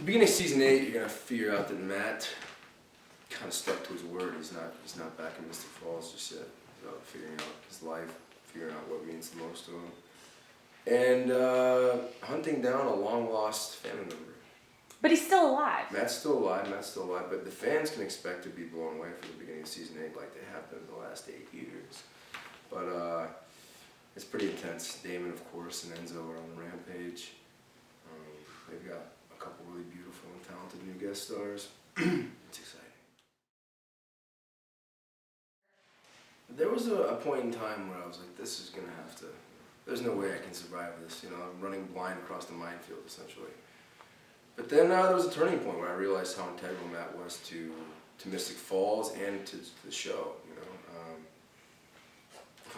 the beginning of season 8, you're gonna figure out that Matt kind of stuck to his word. He's not back in Mystic Falls just yet. He's out figuring out his life, figuring out what means the most to him, and hunting down a long lost family member. But he's still alive. Matt's still alive, but the fans can expect to be blown away for the beginning of season 8 like they have been the last 8 years. But it's pretty intense. Damon, of course, and Enzo are on the rampage. They've got a couple really beautiful and talented new guest stars. It's exciting. There was a point in time where I was like, this is going to have to, there's no way I can survive this. You know, I'm running blind across the minefield, essentially. But then there was a turning point where I realized how integral Matt was to Mystic Falls and to the show, you know.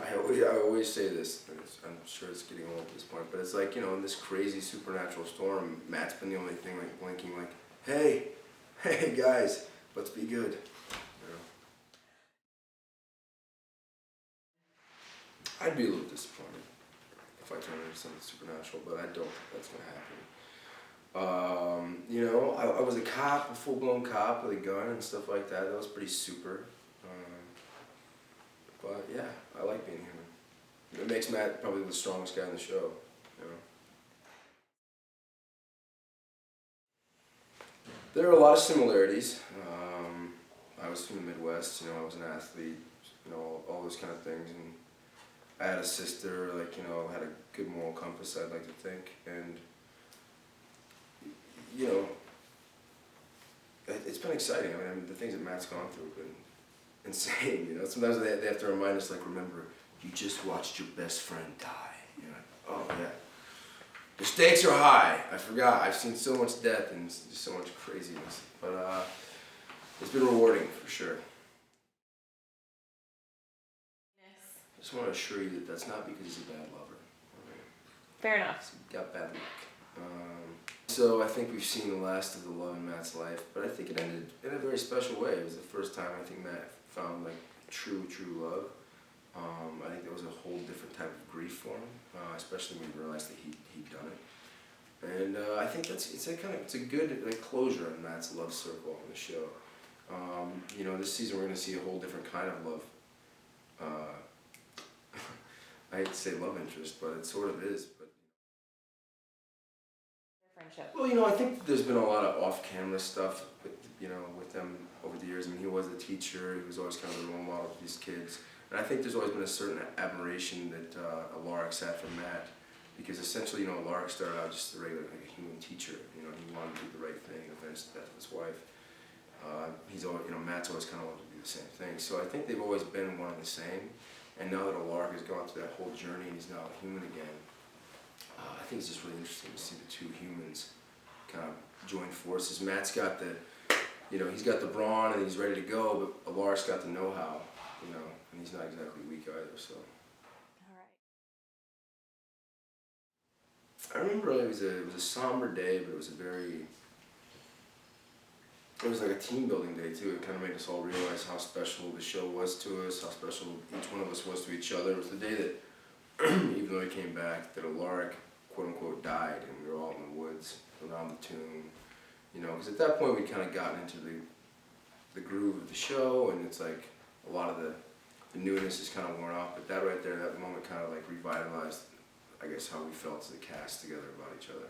I always say this, and I'm sure it's getting old at this point, but it's like, you know, in this crazy supernatural storm, Matt's been the only thing like blinking like, hey guys, let's be good. You know? I'd be a little disappointed if I turned into something supernatural, but I don't think that's going to happen. You know, I was a cop, a full-blown cop with a gun and stuff like that. That was pretty super. But yeah, I like being human. It makes Matt probably the strongest guy in the show, you know. There are a lot of similarities. I was from the Midwest, you know, I was an athlete, you know, all those kind of things. And I had a sister, like, you know, had a good moral compass, I'd like to think. And you know, it's been exciting. I mean, the things that Matt's gone through have been insane, you know. Sometimes they have to remind us, like, remember, you just watched your best friend die. You know, oh yeah. The stakes are high. I forgot. I've seen so much death and just so much craziness. But it's been rewarding, for sure. Yes. I just want to assure you that that's not because he's a bad lover. Fair enough. He's got bad luck. So I think we've seen the last of the love in Matt's life, but I think it ended in a very special way. It was the first time I think Matt found like true love. I think there was a whole different type of grief for him, especially when he realized that he'd done it. And I think it's a good like closure on Matt's love circle on the show. You know, this season we're going to see a whole different kind of love. I hate to say love interest, but it sort of is. But Friendship. well, you know, I think there's been a lot of off-camera stuff with them over the years. I mean, he was a teacher. He was always kind of the role model for these kids. And I think there's always been a certain admiration that Roerig had for Matt, because essentially, you know, Roerig started out just a regular, like a human teacher. You know, he wanted to do the right thing, avenge the death of his wife. He's always, you know, Matt's always kind of wanted to do the same thing. So I think they've always been one and the same. And now that Roerig has gone through that whole journey and he's now a human again, I think it's just really interesting to see the two humans kind of join forces. Matt's got the, you know, he's got the brawn and he's ready to go, but Roerig's got the know-how, you know, and he's not exactly weak either, so. All right. I remember it was a somber day, but it was like a team building day too. It kind of made us all realize how special the show was to us, how special each one of us was to each other. It was the day that, even though he came back, that Roerig, quote unquote, died, and we were all in the woods around the tomb, you know, because at that point we'd kind of gotten into the groove of the show, and it's like a lot of the newness is kind of worn off, but that right there, that moment kind of like revitalized, I guess, how we felt as a cast together about each other.